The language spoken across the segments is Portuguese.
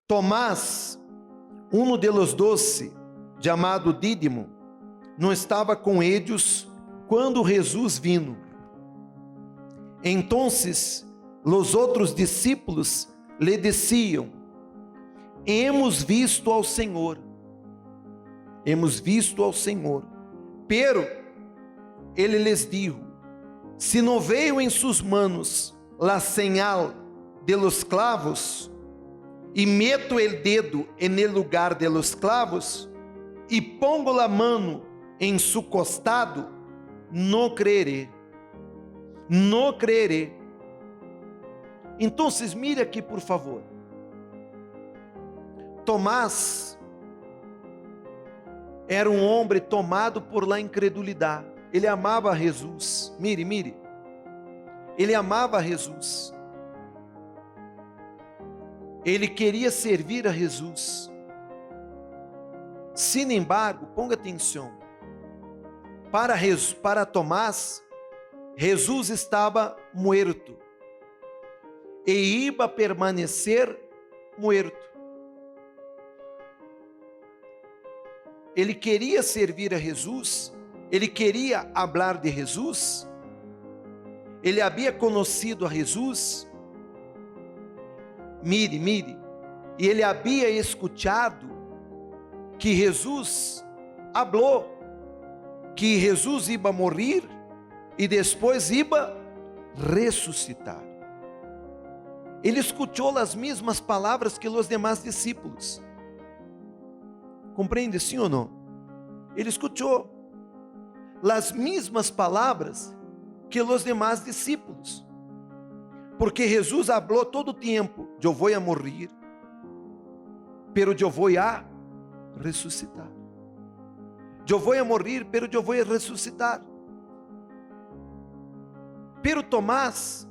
Tomás, uno de los 12, llamado Dídimo, não estava com ellos quando Jesús vino. Entonces, los outros discípulos le decían: hemos visto ao Senhor. Hemos visto ao Senhor. Pero ele les dijo: si no veo en sus manos la señal de los clavos, y meto el dedo en el lugar de los clavos, y pongo la mano en su costado, no creeré. No creeré. Entonces, mire aqui, por favor. Tomás era um homem tomado por la incredulidade. Ele amava a Jesus. Mire. Ele amava a Jesus. Ele queria servir a Jesus. Sin embargo, ponga atenção. Para Tomás, Jesus estava muerto. E iba a permanecer muerto. Ele queria servir a Jesus. Ele queria falar de Jesus. Ele havia conhecido a Jesus. Mire, e ele havia escutado que Jesus falou que Jesus iba a morrer e depois iba a ressuscitar. Ele escutou as mesmas palavras que os demais discípulos. Compreende, sim ou não? Ele escutou as mesmas palavras que os demais discípulos. Porque Jesus falou todo o tempo: eu vou a morrer, pero eu vou a ressuscitar. Eu vou a morrer, pero eu vou a ressuscitar. Pero Tomás,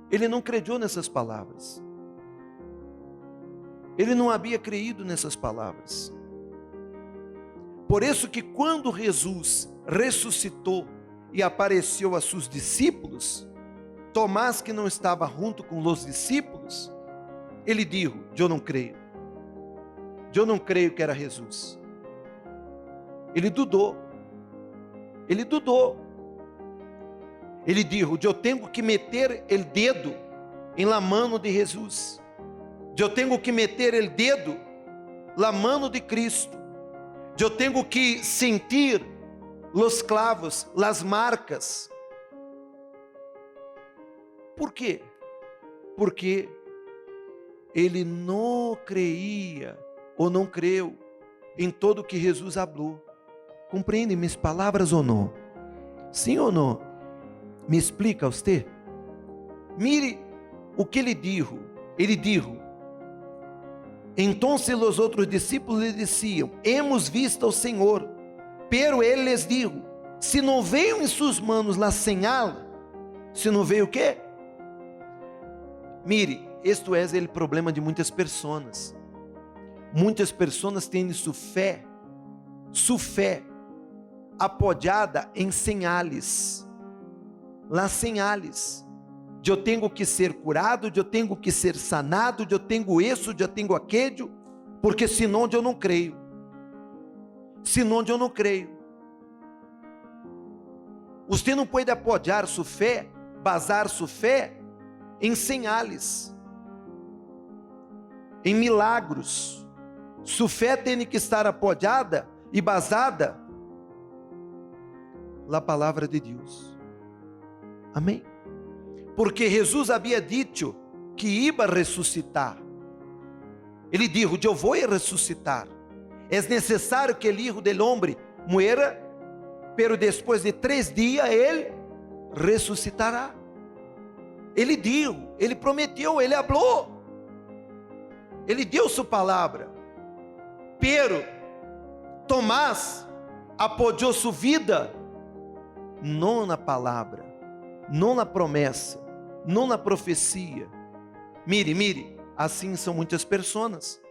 ele não creu nessas palavras. Ele não havia creído nessas palavras. Por isso que quando Jesus ressuscitou e apareceu a seus discípulos, Tomás, que não estava junto com os discípulos, ele disse: eu não creio. Eu não creio que era Jesus. Ele dudou. Ele disse: eu tenho que meter o dedo em la mano de Jesus. Eu tenho que meter o dedo la mano de Cristo. Eu tenho que sentir os clavos, as marcas. Por quê? Porque ele não creia ou não creu em tudo que Jesus falou. Compreende minhas palavras ou não? Sim ou não? Me explica você? Mire o que ele disse. Ele disse: então os outros discípulos lhe diziam: hemos visto ao Senhor. Pero ele les dijo: se não veio em suas mãos la señal, se não veio o quê? Mire, este é o problema de muitas pessoas. Muitas pessoas têm sua fé apoiada em señales. Las señales. Eu tenho que ser curado, eu tenho que ser sanado, eu tenho isso, eu tenho aquilo, porque senão eu não creio. Senão eu não creio. Você não pode apoiar sua fé, basar sua fé em señales, em milagros. Sua fé tem que estar apoiada e basada na palavra de Deus. Amém? Porque Jesus havia dito que iba a ressuscitar. Ele disse: eu vou ressuscitar. É necessário que o Hijo del Hombre muera, pero depois de 3 dias ele ressuscitará. Ele disse, ele prometeu, ele falou. Ele deu sua palavra. Pero Tomás apoiou sua vida não na palavra, não na promessa, não na profecia. Mire, assim são muitas pessoas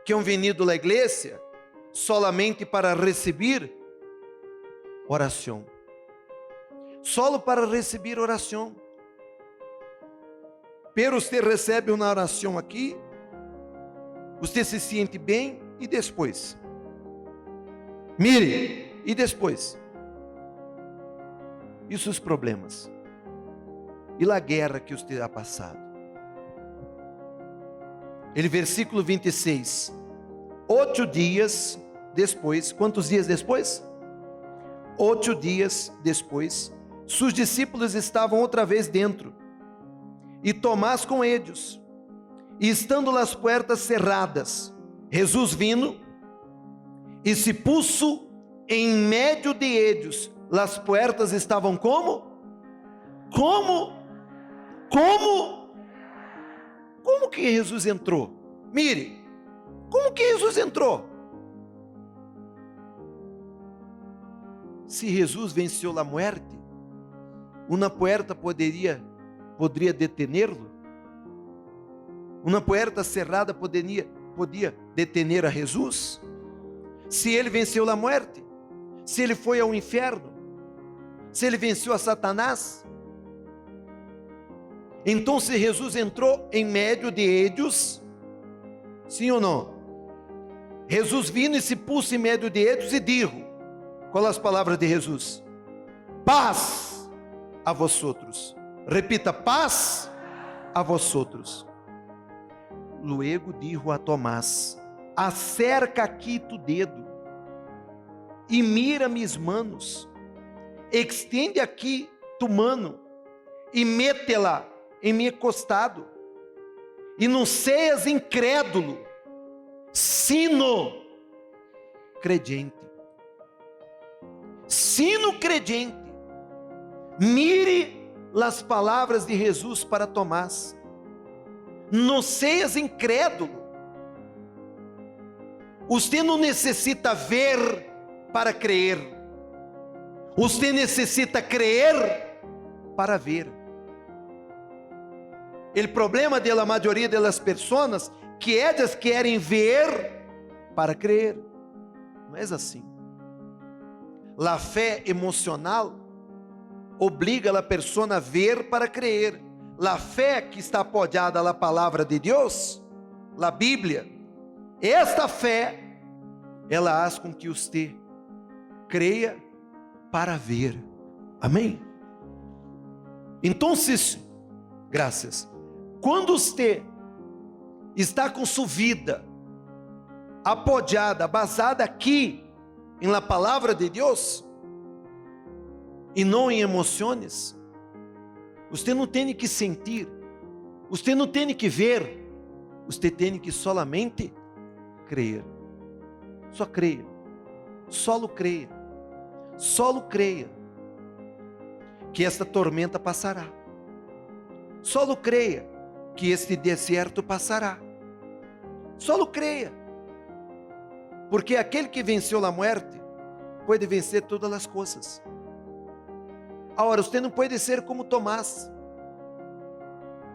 que han venido à igreja solamente para receber oração. Solo para receber oração. Pero você recebe uma oração aqui, Você se sente bem e depois? Mire, e depois? E os seus problemas? E a guerra que você ha passado? Ele, versículo 26. 8 dias depois, quantos dias depois? 8 dias depois, seus discípulos estavam outra vez dentro, e Tomás com eles. E estando as portas cerradas, Jesus vindo e se puso em meio de eles. As portas estavam como? Como que Jesus entrou? Mire, como que Jesus entrou? Se Jesus venceu a morte, uma porta poderia detener-lo? Uma porta cerrada podia detener a Jesus? Se ele venceu a morte, se ele foi ao inferno, se ele venceu a Satanás, então se Jesus entrou em meio de eles, sim ou não? Jesus vindo e se pôs em meio de eles e disse, qual as palavras de Jesus? Paz a vosotros. Repita, paz a vosotros. Luego dijo a Tomás, acerca aqui tu dedo e mira mis manos, extende aqui tu mano e mete-la em meu costado, e não seias incrédulo, sino credente. Sino credente. Mire as palavras de Jesus para Tomás. Não seias incrédulo. Você não necessita ver para crer. Você necessita crer para ver. O problema da maioria das pessoas que elas querem ver para crer. Não é assim. A fé emocional obriga a pessoa a ver para crer. A fé que está apoiada na palavra de Deus, na Bíblia, esta fé, ela faz com que você creia para ver. Amém? Então, graças. Quando você está com sua vida apoiada, basada aqui em la palavra de Deus e não em emoções, você não tem que sentir, você não tem que ver, você tem que solamente crer. Só creia, solo creia, solo creia que esta tormenta passará. Solo creia que este deserto passará. Solo creia, porque aquele que venceu a morte pode vencer todas as coisas. Agora, você não pode ser como Tomás.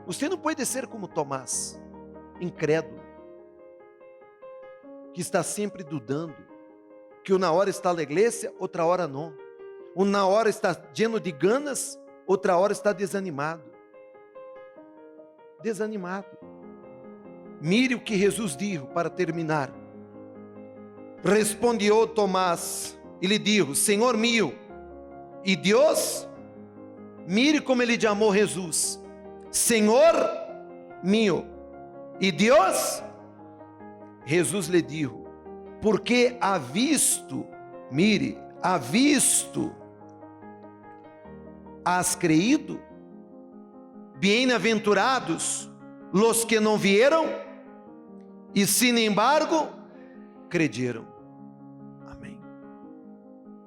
Você não pode ser como Tomás, incrédulo, que está sempre dudando, que uma hora está na igreja, outra hora não. Uma hora está lleno de ganas, outra hora está desanimado. Desanimado. Mire o que Jesus disse para terminar. Respondeu Tomás e lhe disse, Senhor meu e Deus. Mire como ele chamou Jesus, Senhor meu e Deus. Jesus lhe disse, porque ha visto, mire, ha visto, has creído? Bem-aventurados los que não vieram e sin embargo crederam. Amém.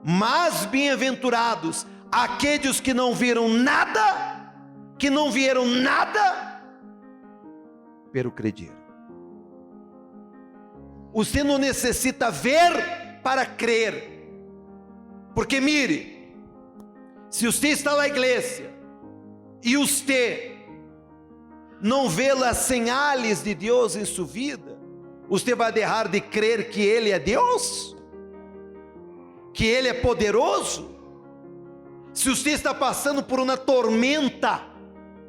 Mas bem-aventurados aqueles que não viram nada, que não vieram nada, pero crederam. Você não necessita ver para crer, porque mire, se você está na igreja e você não vê as señales de Deus em sua vida, você vai deixar de crer que Ele é Deus, que Ele é poderoso. Se você está passando por uma tormenta,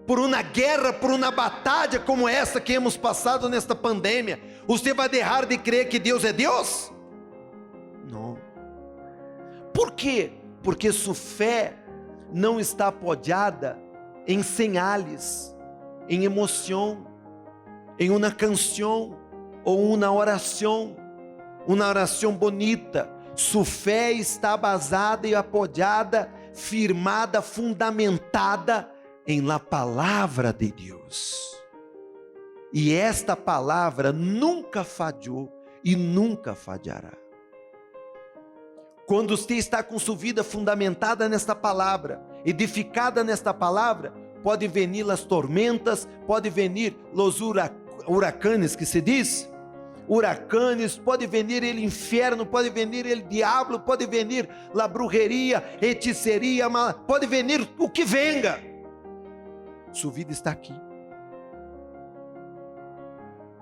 por uma guerra, por uma batalha como essa que hemos passado nesta pandemia, você vai deixar de crer que Deus é Deus? Não. Por quê? Porque sua fé não está apoiada em señales, em emoção, em uma canção ou uma oração bonita. Sua fé está basada e apoiada, firmada, fundamentada em la palavra de Deus. E esta palavra nunca falhou e nunca falhará. Quando você está com sua vida fundamentada nesta palavra, edificada nesta palavra, pode venir as tormentas, pode venir os huracanes que se diz, huracanes, pode venir o inferno, pode venir o diabo, pode venir a brujeria, hechiceria, pode venir o que venga. Sua vida está aqui.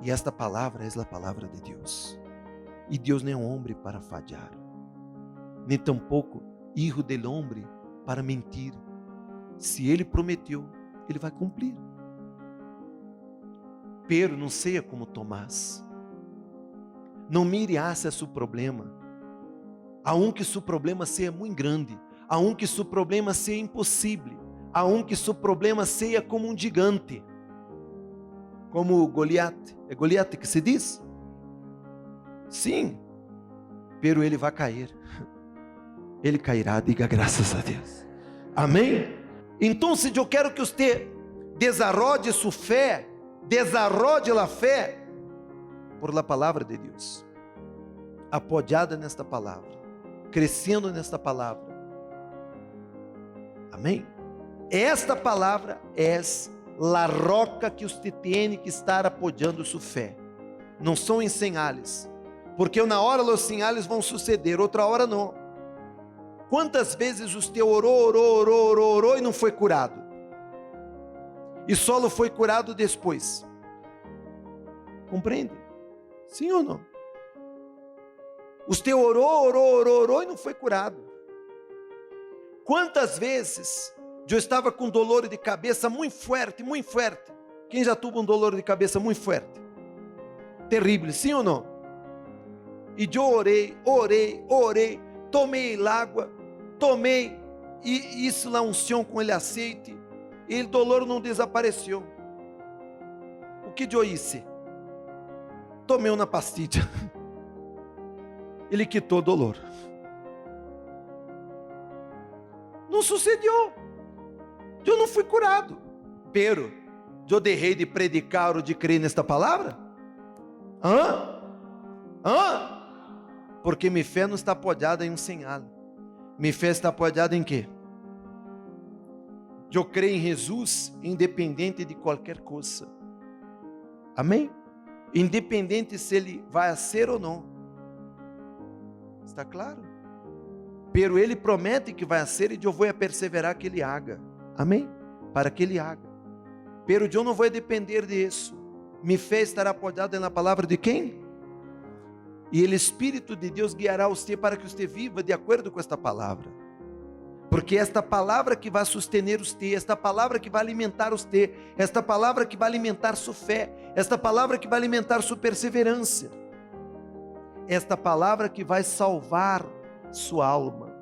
E esta palavra é a palavra de Deus. E Deus não é um homem para falhar, nem tampouco hijo del hombre para mentir. Se ele prometeu, ele vai cumprir. Pero não seja como Tomás. Não mire hacia seu problema, aunque seu problema seja muito grande, aunque seu problema seja impossível, aunque seu problema seja como um gigante, como Goliate. É Goliate que se diz? Sim, pero ele vai cair. Ele cairá, diga graças a Deus. Amém? Então, se eu quero que você desarrode sua fé, desarrode a fé por la palavra de Deus, apoiada nesta palavra, crescendo nesta palavra. Amém? Esta palavra é la roca que você tem que estar apoiando sua fé. Não são em señales, porque uma hora os señales vão suceder, outra hora não. Quantas vezes você orou e não foi curado? E só foi curado depois. Compreende? Sim ou não? Você orou e não foi curado. Quantas vezes eu estava com dolor de cabeça muito forte, muito forte. Quem já teve um dolor de cabeça muito forte? Terrível, sim ou não? E eu orei, tomei água, tomei e isso lá unção com ele aceite, e o dolor não desapareceu. O que eu hice? Tomei uma pastilha. Ele quitou o dolor. Não sucedeu. Eu não fui curado. Pero eu deixei de predicar ou de crer nesta palavra? Porque minha fé não está apoiada em um sinal. Minha fé está apoiada em quê? Eu creio em Jesus, independente de qualquer coisa. Amém? Independente se ele vai ser ou não. Está claro? Pero ele promete que vai ser e eu vou perseverar que ele haga. Amém? Para que ele haga. Pero eu não vou depender disso. Minha fé estará apoiada na palavra de quem? E o Espírito de Deus guiará você para que você viva de acordo com esta palavra. Porque esta palavra que vai sustener você, esta palavra que vai alimentar você, esta palavra que vai alimentar sua fé, esta palavra que vai alimentar sua perseverança, esta palavra que vai salvar sua alma.